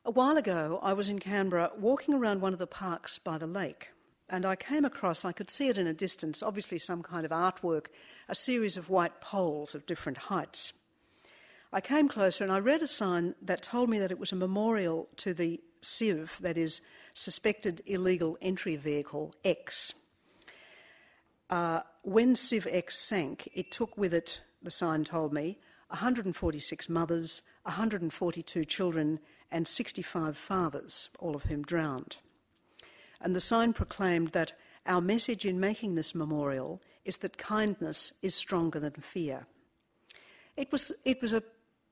A while ago, I was in Canberra walking around one of the parks by the lake, and I came across, I could see it in a distance, obviously some kind of artwork, a series of white poles of different heights. I came closer and I read a sign that told me that it was a memorial to the SIV, that is, Suspected Illegal Entry Vehicle X. When SIV X sank, it took with it, the sign told me, 146 mothers, 142 children and 65 fathers, all of whom drowned. And the sign proclaimed that our message in making this memorial is that kindness is stronger than fear. It was a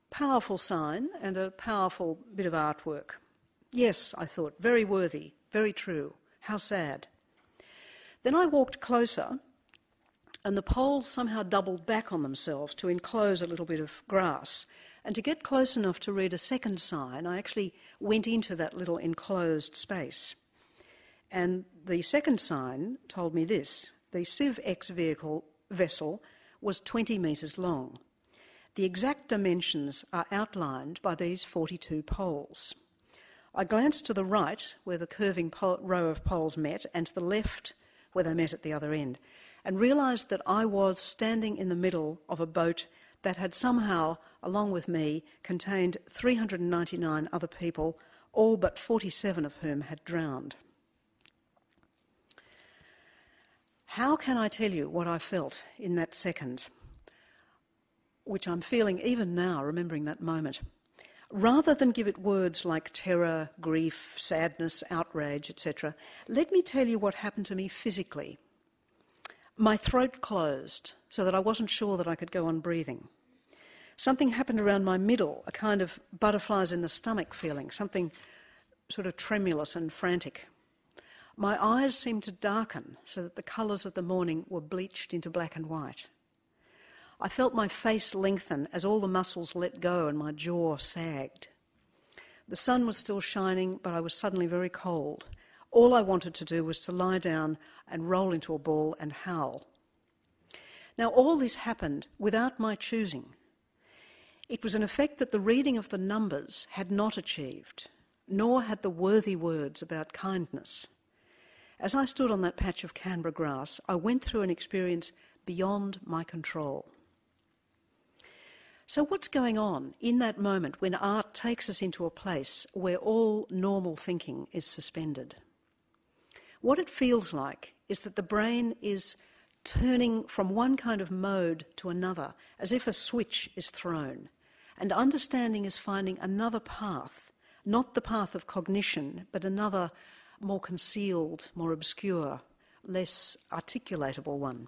powerful sign and a powerful bit of artwork. Yes, I thought, very worthy, very true. How sad. Then I walked closer, and the poles somehow doubled back on themselves to enclose a little bit of grass. And to get close enough to read a second sign, I actually went into that little enclosed space. And the second sign told me this: the SIV X vessel was 20 metres long. The exact dimensions are outlined by these 42 poles. I glanced to the right, where the curving row of poles met, and to the left, where they met at the other end, and realised that I was standing in the middle of a boat that had somehow, along with me, contained 399 other people, all but 47 of whom had drowned. How can I tell you what I felt in that second, which I'm feeling even now, remembering that moment? Rather than give it words like terror, grief, sadness, outrage, etc., let me tell you what happened to me physically. My throat closed so that I wasn't sure that I could go on breathing. Something happened around my middle, a kind of butterflies in the stomach feeling, something sort of tremulous and frantic. My eyes seemed to darken so that the colours of the morning were bleached into black and white. I felt my face lengthen as all the muscles let go and my jaw sagged. The sun was still shining, but I was suddenly very cold. All I wanted to do was to lie down and roll into a ball and howl. Now, all this happened without my choosing. It was an effect that the reading of the numbers had not achieved, nor had the worthy words about kindness. As I stood on that patch of Canberra grass, I went through an experience beyond my control. So what's going on in that moment when art takes us into a place where all normal thinking is suspended? What it feels like is that the brain is turning from one kind of mode to another, as if a switch is thrown, and understanding is finding another path, not the path of cognition, but another more concealed, more obscure, less articulatable one.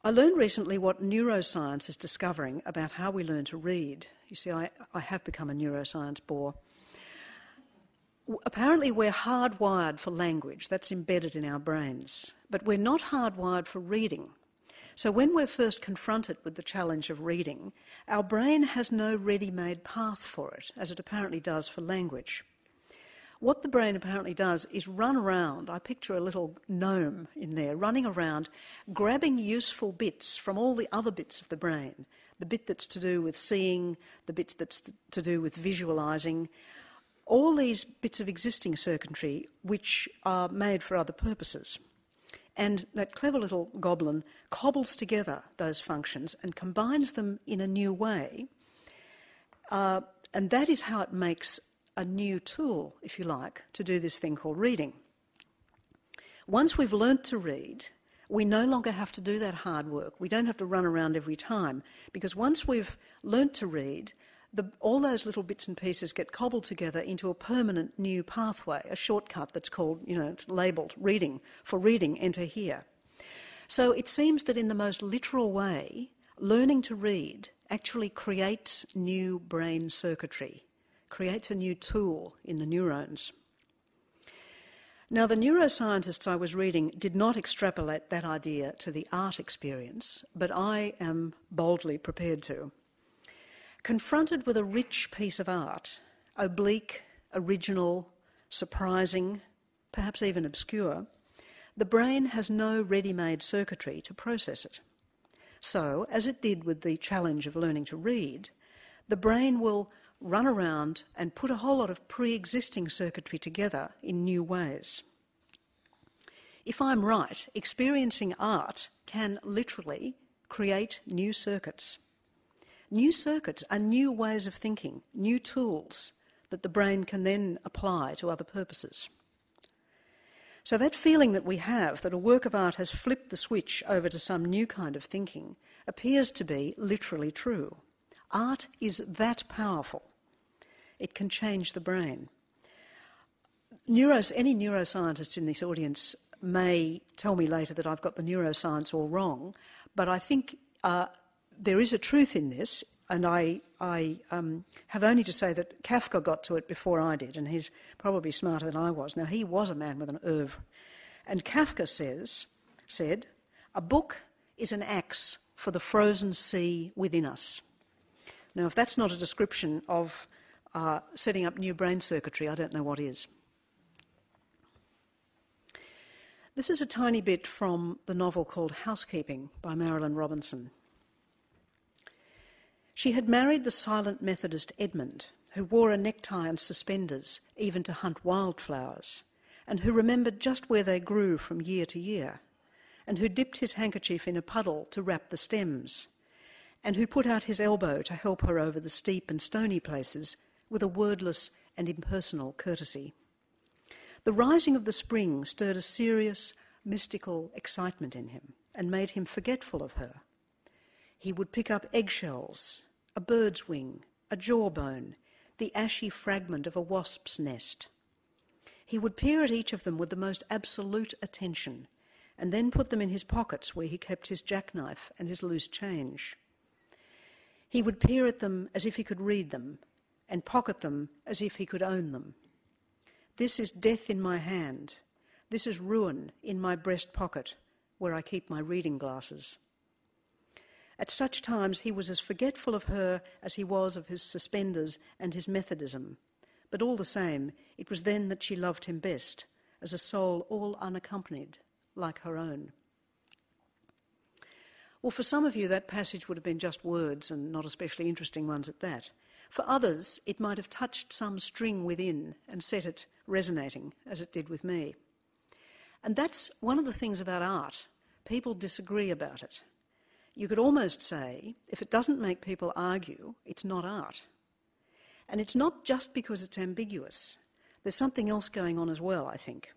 I learned recently what neuroscience is discovering about how we learn to read. You see, I have become a neuroscience bore. Apparently we're hardwired for language, that's embedded in our brains, but we're not hardwired for reading. So when we're first confronted with the challenge of reading, our brain has no ready-made path for it, as it apparently does for language. What the brain apparently does is run around. I picture a little gnome in there running around, grabbing useful bits from all the other bits of the brain, the bit that's to do with seeing, the bits that's to do with visualising, all these bits of existing circuitry which are made for other purposes. And that clever little goblin cobbles together those functions and combines them in a new way. And that is how it makes a new tool, if you like, to do this thing called reading. Once we've learnt to read, we no longer have to do that hard work. We don't have to run around every time, because once we've learnt to read, all those little bits and pieces get cobbled together into a permanent new pathway, a shortcut that's called, it's labelled reading. For reading, enter here. So it seems that in the most literal way, learning to read actually creates new brain circuitry, creates a new tool in the neurons. Now, the neuroscientists I was reading did not extrapolate that idea to the art experience, but I am boldly prepared to. Confronted with a rich piece of art, oblique, original, surprising, perhaps even obscure, the brain has no ready-made circuitry to process it. So, as it did with the challenge of learning to read, the brain will run around and put a whole lot of pre-existing circuitry together in new ways. If I'm right, experiencing art can literally create new circuits. New circuits are new ways of thinking, new tools that the brain can then apply to other purposes. So that feeling that we have that a work of art has flipped the switch over to some new kind of thinking appears to be literally true. Art is that powerful. It can change the brain. Any neuroscientists in this audience may tell me later that I've got the neuroscience all wrong, but I think there is a truth in this, and I have only to say that Kafka got to it before I did, and he's probably smarter than I was. Now, he was a man with an oeuvre. And Kafka said, "A book is an axe for the frozen sea within us." Now, if that's not a description of setting up new brain circuitry, I don't know what is. This is a tiny bit from the novel called Housekeeping by Marilyn Robinson. She had married the silent Methodist Edmund, who wore a necktie and suspenders even to hunt wildflowers, and who remembered just where they grew from year to year, and who dipped his handkerchief in a puddle to wrap the stems, and who put out his elbow to help her over the steep and stony places with a wordless and impersonal courtesy. The rising of the spring stirred a serious, mystical excitement in him and made him forgetful of her. He would pick up eggshells, a bird's wing, a jawbone, the ashy fragment of a wasp's nest. He would peer at each of them with the most absolute attention and then put them in his pockets where he kept his jackknife and his loose change. He would peer at them as if he could read them and pocket them as if he could own them. This is death in my hand. This is ruin in my breast pocket where I keep my reading glasses. At such times he was as forgetful of her as he was of his suspenders and his Methodism. But all the same, it was then that she loved him best, as a soul all unaccompanied, like her own. Well, for some of you that passage would have been just words, and not especially interesting ones at that. For others, it might have touched some string within and set it resonating, as it did with me. And that's one of the things about art. People disagree about it. You could almost say, if it doesn't make people argue, it's not art. And it's not just because it's ambiguous. There's something else going on as well, I think.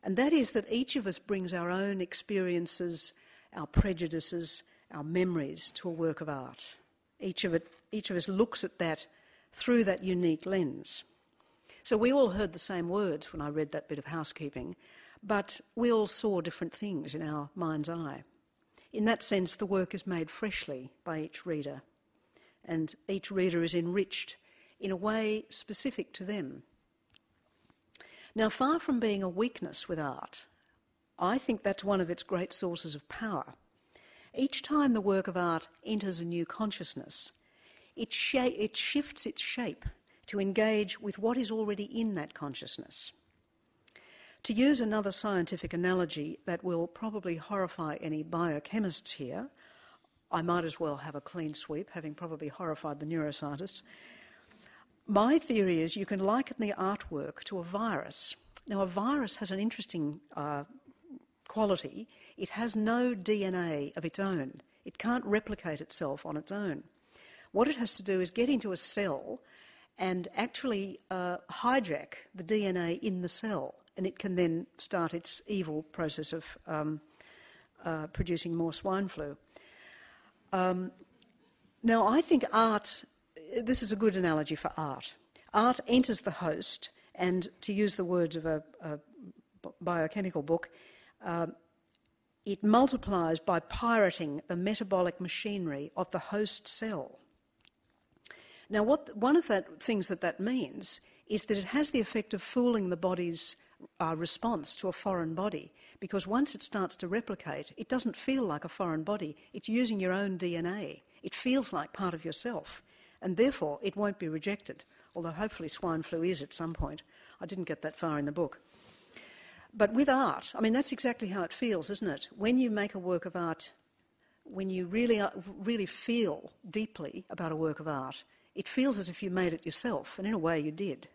And that is that each of us brings our own experiences, our prejudices, our memories to a work of art. Each of us looks at that through that unique lens. So we all heard the same words when I read that bit of Housekeeping, but we all saw different things in our mind's eye. In that sense, the work is made freshly by each reader, and each reader is enriched in a way specific to them. Now, far from being a weakness with art, I think that's one of its great sources of power. Each time the work of art enters a new consciousness, it shifts its shape to engage with what is already in that consciousness. To use another scientific analogy that will probably horrify any biochemists here, I might as well have a clean sweep, having probably horrified the neuroscientists. My theory is you can liken the artwork to a virus. Now, a virus has an interesting quality. It has no DNA of its own. It can't replicate itself on its own. What it has to do is get into a cell and actually hijack the DNA in the cell, and it can then start its evil process of producing more swine flu. Now, I think art, this is a good analogy for art. Art enters the host, and to use the words of a biochemical book, it multiplies by pirating the metabolic machinery of the host cell. Now, one of the things that means is that it has the effect of fooling the body's response to a foreign body, because once it starts to replicate, it doesn't feel like a foreign body. It's using your own DNA. It feels like part of yourself, and therefore it won't be rejected, although hopefully swine flu is at some point. I didn't get that far in the book. But with art, I mean, that's exactly how it feels, isn't it? When you make a work of art when you really feel deeply about a work of art, it feels as if you made it yourself, and in a way you did.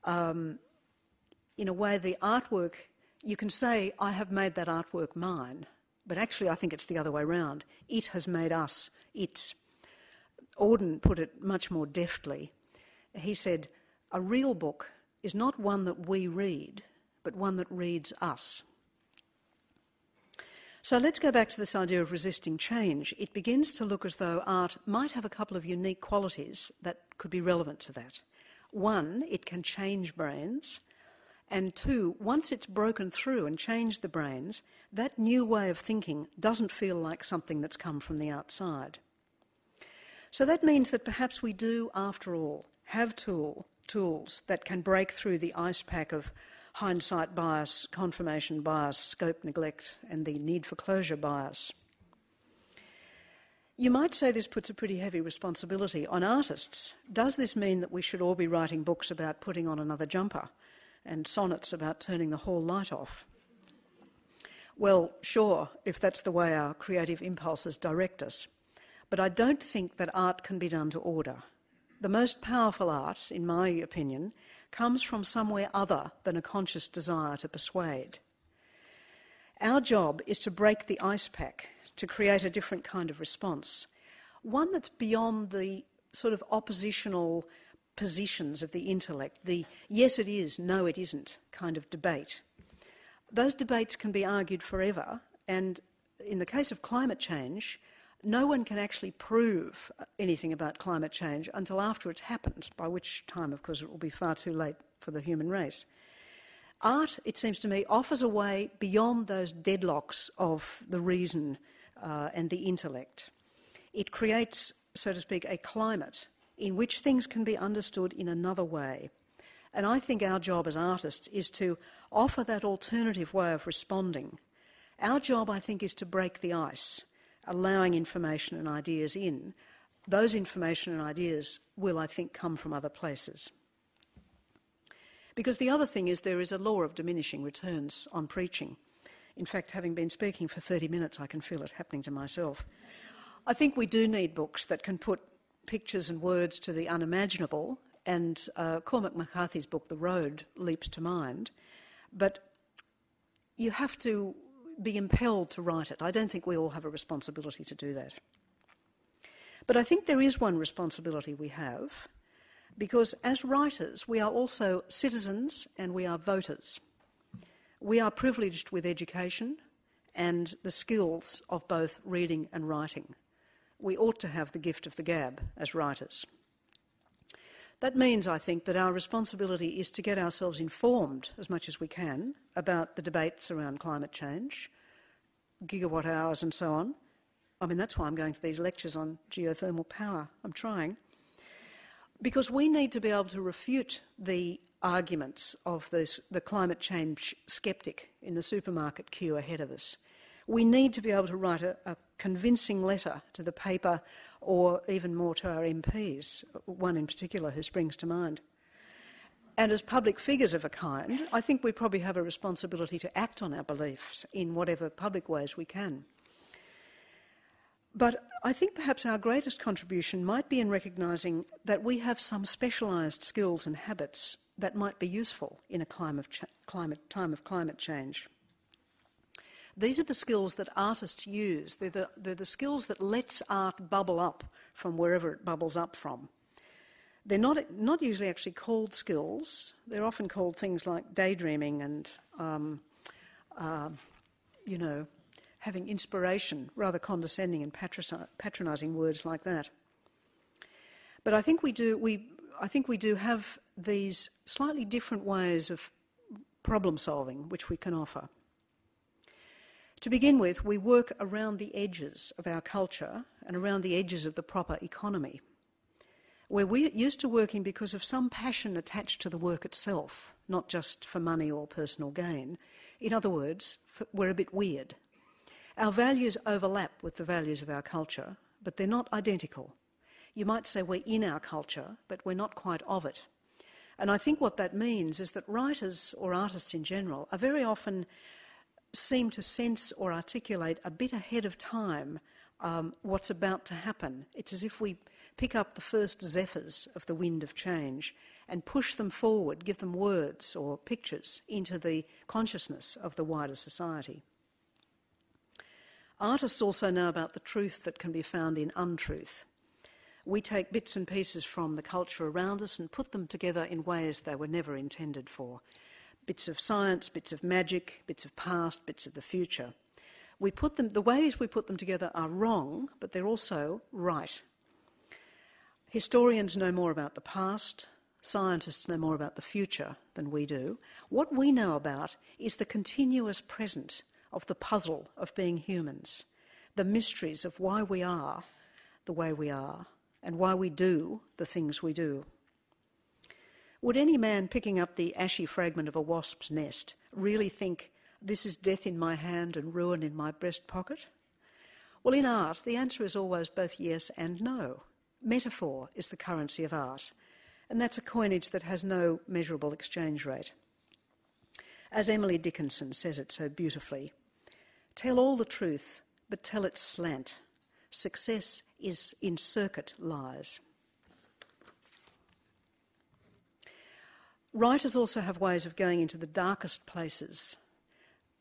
In a way, the artwork, you can say, I have made that artwork mine, but actually I think it's the other way round. It has made us, it. Auden put it much more deftly. He said, a real book is not one that we read, but one that reads us. So let's go back to this idea of resisting change. It begins to look as though art might have a couple of unique qualities that could be relevant to that. One, it can change brains. And two, once it's broken through and changed the brains, that new way of thinking doesn't feel like something that's come from the outside. So that means that perhaps we do, after all, have tools that can break through the ice pack of hindsight bias, confirmation bias, scope neglect, and the need for closure bias. You might say this puts a pretty heavy responsibility on artists. Does this mean that we should all be writing books about putting on another jumper and sonnets about turning the hall light off? Well, sure, if that's the way our creative impulses direct us. But I don't think that art can be done to order. The most powerful art, in my opinion, comes from somewhere other than a conscious desire to persuade. Our job is to break the ice pack, to create a different kind of response, one that's beyond the sort of oppositional positions of the intellect, the yes it is, no it isn't kind of debate. Those debates can be argued forever, and in the case of climate change, no one can actually prove anything about climate change until after it's happened, by which time, of course, it will be far too late for the human race. Art, it seems to me, offers a way beyond those deadlocks of the reason and the intellect. It creates, so to speak, a climate in which things can be understood in another way. And I think our job as artists is to offer that alternative way of responding. Our job, I think, is to break the ice, allowing information and ideas in. Those information and ideas will, I think, come from other places. Because the other thing is there is a law of diminishing returns on preaching. In fact, having been speaking for 30 minutes, I can feel it happening to myself. I think we do need books that can put pictures and words to the unimaginable, and Cormac McCarthy's book, The Road, leaps to mind. But you have to be impelled to write it. I don't think we all have a responsibility to do that. But I think there is one responsibility we have, because as writers, we are also citizens and we are voters. We are privileged with education and the skills of both reading and writing. We ought to have the gift of the gab as writers. That means, I think, that our responsibility is to get ourselves informed as much as we can about the debates around climate change, gigawatt hours and so on. I mean, that's why I'm going to these lectures on geothermal power. I'm trying. Because we need to be able to refute the arguments of the climate change sceptic in the supermarket queue ahead of us. We need to be able to write a convincing letter to the paper, or even more to our MPs, one in particular who springs to mind. And as public figures of a kind, I think we probably have a responsibility to act on our beliefs in whatever public ways we can. But I think perhaps our greatest contribution might be in recognising that we have some specialised skills and habits that might be useful in a time of climate change. These are the skills that artists use. They're the skills that lets art bubble up from wherever it bubbles up from. They're not usually actually called skills. They're often called things like daydreaming and, having inspiration, rather condescending and patronising words like that. But I think we do have these slightly different ways of problem solving which we can offer. To begin with, we work around the edges of our culture and around the edges of the proper economy. Where we're used to working because of some passion attached to the work itself, not just for money or personal gain. In other words, we're a bit weird. Our values overlap with the values of our culture, but they're not identical. You might say we're in our culture, but we're not quite of it. And I think what that means is that writers, or artists in general, are very often seem to sense or articulate a bit ahead of time what's about to happen. It's as if we pick up the first zephyrs of the wind of change and push them forward, give them words or pictures into the consciousness of the wider society. Artists also know about the truth that can be found in untruth. We take bits and pieces from the culture around us and put them together in ways they were never intended for. Bits of science, bits of magic, bits of past, bits of the future. The ways we put them together are wrong, but they're also right. Historians know more about the past, scientists know more about the future than we do. What we know about is the continuous present of the puzzle of being humans, the mysteries of why we are the way we are, and why we do the things we do. Would any man picking up the ashy fragment of a wasp's nest really think, this is death in my hand and ruin in my breast pocket? Well, in art, the answer is always both yes and no. Metaphor is the currency of art, and that's a coinage that has no measurable exchange rate. As Emily Dickinson says it so beautifully, tell all the truth, but tell it slant. Success is in circuit lies. Writers also have ways of going into the darkest places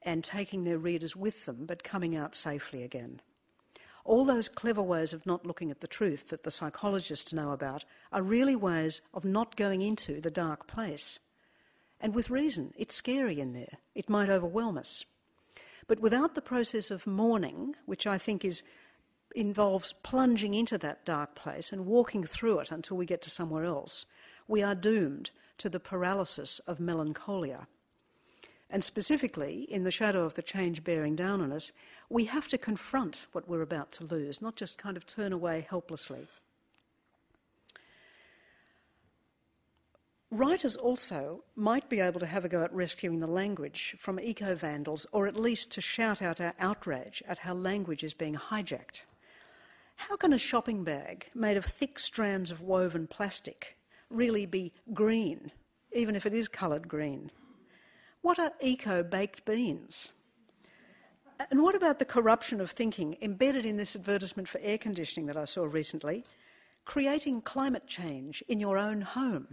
and taking their readers with them, but coming out safely again. All those clever ways of not looking at the truth that the psychologists know about are really ways of not going into the dark place. And with reason, it's scary in there. It might overwhelm us. But without the process of mourning, which I think involves plunging into that dark place and walking through it until we get to somewhere else, we are doomed to the paralysis of melancholia. And specifically, in the shadow of the change bearing down on us, we have to confront what we're about to lose, not just kind of turn away helplessly. Writers also might be able to have a go at rescuing the language from eco-vandals, or at least to shout out our outrage at how language is being hijacked. How can a shopping bag made of thick strands of woven plastic really be green, even if it is coloured green? What are eco-baked beans? And what about the corruption of thinking embedded in this advertisement for air conditioning that I saw recently? Creating climate change in your own home.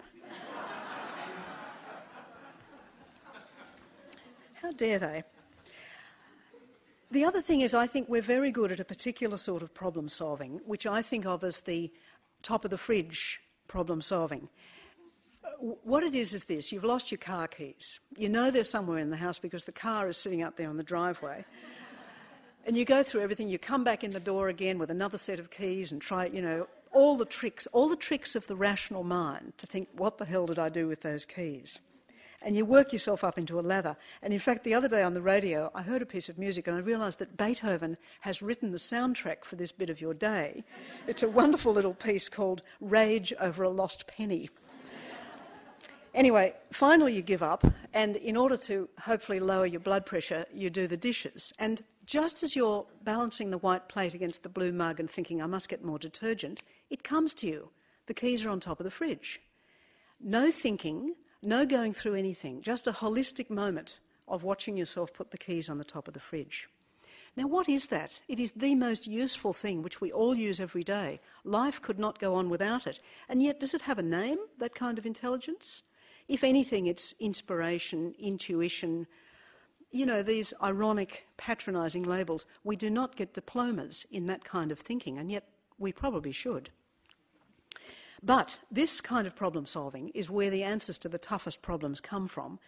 How dare they? The other thing is, I think we're very good at a particular sort of problem solving, which I think of as the top of the fridge problem solving. What it is this: you've lost your car keys. You know they're somewhere in the house because the car is sitting out there on the driveway. And you go through everything, you come back in the door again with another set of keys and try, all the tricks of the rational mind to think, what the hell did I do with those keys? And you work yourself up into a lather. And in fact, the other day on the radio, I heard a piece of music and I realised that Beethoven has written the soundtrack for this bit of your day. It's a wonderful little piece called Rage Over a Lost Penny. Anyway, finally you give up, and in order to hopefully lower your blood pressure, you do the dishes. And just as you're balancing the white plate against the blue mug and thinking, I must get more detergent, it comes to you. The keys are on top of the fridge. No thinking, no going through anything, just a holistic moment of watching yourself put the keys on the top of the fridge. Now, what is that? It is the most useful thing which we all use every day. Life could not go on without it. And yet, does it have a name, that kind of intelligence? If anything, it's inspiration, intuition, these ironic, patronising labels. We do not get diplomas in that kind of thinking, and yet we probably should. But this kind of problem solving is where the answers to the toughest problems come from,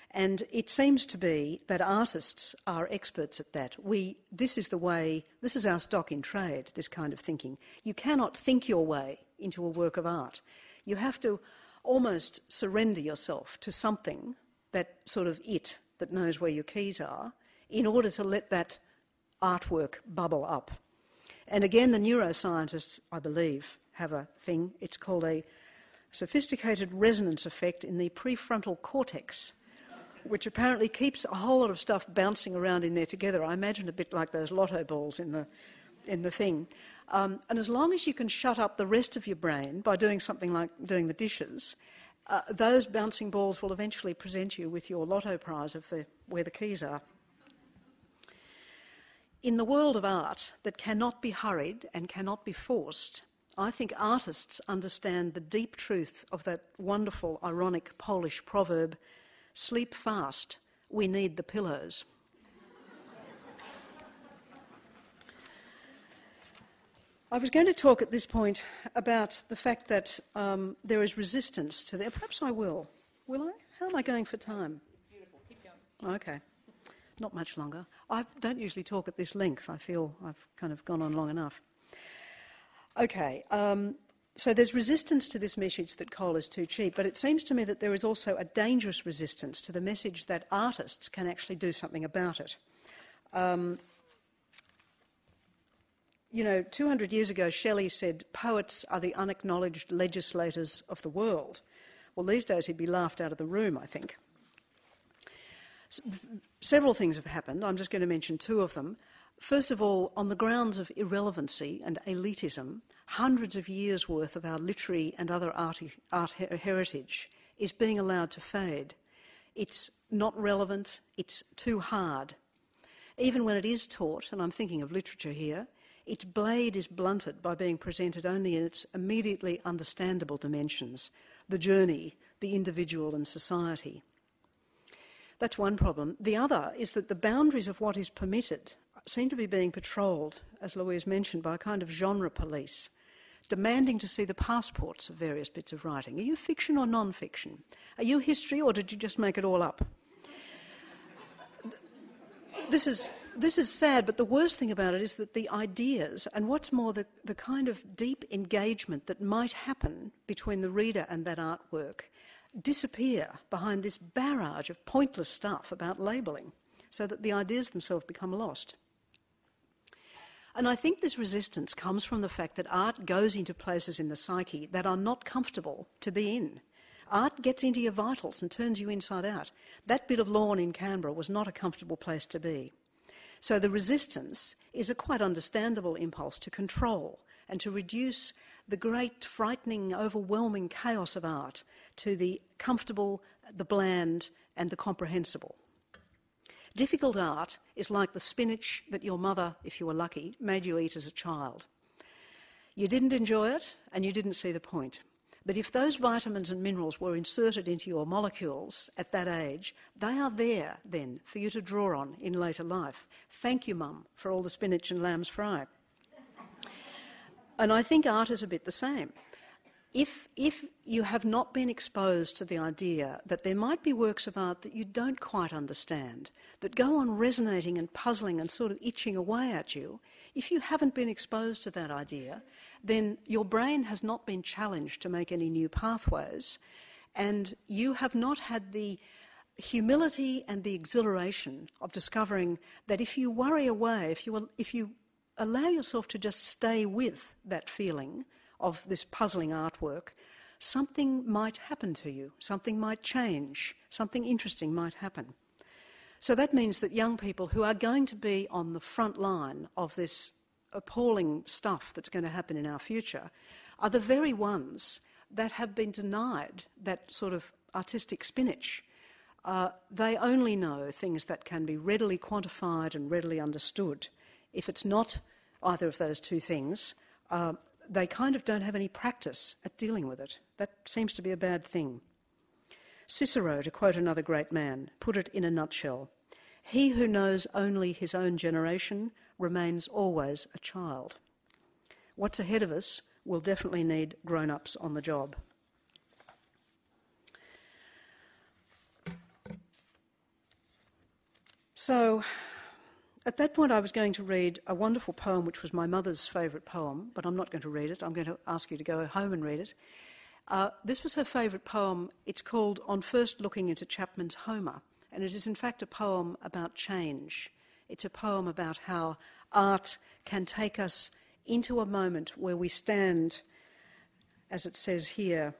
and it seems to be that artists are experts at that. This is our stock in trade, this kind of thinking. You cannot think your way into a work of art. You have to almost surrender yourself to something, that sort of it that knows where your keys are, in order to let that artwork bubble up. And again, the neuroscientists, I believe, have a thing. It's called a sophisticated resonance effect in the prefrontal cortex, which apparently keeps a whole lot of stuff bouncing around in there together. I imagine a bit like those lotto balls in the thing. And as long as you can shut up the rest of your brain by doing something like doing the dishes, those bouncing balls will eventually present you with your lotto prize of where the keys are. In the world of art that cannot be hurried and cannot be forced, I think artists understand the deep truth of that wonderful, ironic Polish proverb, "Sleep fast, we need the pillows." I was going to talk at this point about the fact that there is resistance to the... Perhaps I will. Will I? How am I going for time? Beautiful. Keep going. Okay. Not much longer. I don't usually talk at this length. I feel I've kind of gone on long enough. Okay. So there's resistance to this message that coal is too cheap, but it seems to me that there is also a dangerous resistance to the message that artists can actually do something about it. 200 years ago, Shelley said, "Poets are the unacknowledged legislators of the world." Well, these days he'd be laughed out of the room, I think. Several things have happened. I'm just going to mention two of them. First of all, on the grounds of irrelevancy and elitism, hundreds of years' worth of our literary and other art heritage is being allowed to fade. It's not relevant, it's too hard. Even when it is taught, and I'm thinking of literature here, its blade is blunted by being presented only in its immediately understandable dimensions, the journey, the individual and society. That's one problem. The other is that the boundaries of what is permitted seem to be being patrolled, as Louise mentioned, by a kind of genre police, demanding to see the passports of various bits of writing. Are you fiction or non-fiction? Are you history or did you just make it all up? This is sad, but the worst thing about it is that the ideas, and what's more, the kind of deep engagement that might happen between the reader and that artwork, disappear behind this barrage of pointless stuff about labelling, so that the ideas themselves become lost. And I think this resistance comes from the fact that art goes into places in the psyche that are not comfortable to be in. Art gets into your vitals and turns you inside out. That bit of lawn in Canberra was not a comfortable place to be. So the resistance is a quite understandable impulse to control and to reduce the great, frightening, overwhelming chaos of art to the comfortable, the bland, and the comprehensible. Difficult art is like the spinach that your mother, if you were lucky, made you eat as a child. You didn't enjoy it, and you didn't see the point. But if those vitamins and minerals were inserted into your molecules at that age, they are there then for you to draw on in later life. Thank you, Mum, for all the spinach and lamb's fry. And I think art is a bit the same. If you have not been exposed to the idea that there might be works of art that you don't quite understand, that go on resonating and puzzling and sort of itching away at you, if you haven't been exposed to that idea, then your brain has not been challenged to make any new pathways, and you have not had the humility and the exhilaration of discovering that if you worry away, if you allow yourself to just stay with that feeling of this puzzling artwork, something might happen to you, something might change, something interesting might happen. So that means that young people who are going to be on the front line of this appalling stuff that's going to happen in our future are the very ones that have been denied that sort of artistic spinach. They only know things that can be readily quantified and readily understood. If it's not either of those two things, they kind of don't have any practice at dealing with it. That seems to be a bad thing. Cicero, to quote another great man, put it in a nutshell: "He who knows only his own generation remains always a child." What's ahead of us will definitely need grown-ups on the job. So, at that point I was going to read a wonderful poem which was my mother's favourite poem, but I'm not going to read it. I'm going to ask you to go home and read it. This was her favourite poem. It's called On First Looking into Chapman's Homer, and it is in fact a poem about change. It's a poem about how art can take us into a moment where we stand, as it says here,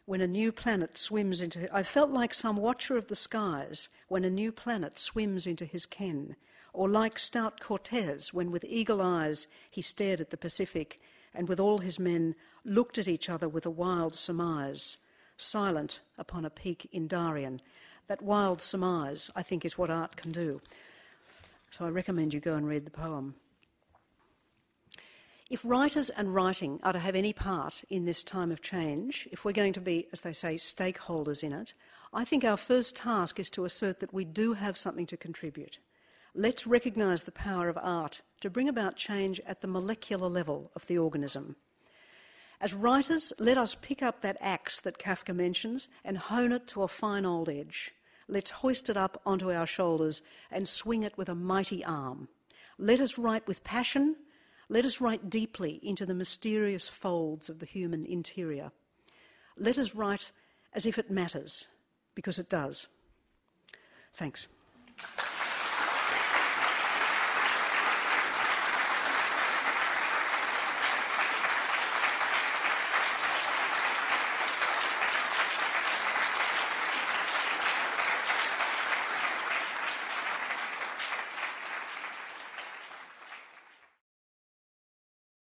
when a new planet swims into... I felt like some watcher of the skies when a new planet swims into his ken, or like stout Cortez when with eagle eyes he stared at the Pacific and with all his men looked at each other with a wild surmise, silent upon a peak in Darien. That wild surmise, I think, is what art can do. So I recommend you go and read the poem. If writers and writing are to have any part in this time of change, if we're going to be, as they say, stakeholders in it, I think our first task is to assert that we do have something to contribute. Let's recognise the power of art to bring about change at the molecular level of the organism. As writers, let us pick up that axe that Kafka mentions and hone it to a fine old edge. Let's hoist it up onto our shoulders and swing it with a mighty arm. Let us write with passion. Let us write deeply into the mysterious folds of the human interior. Let us write as if it matters, because it does. Thanks.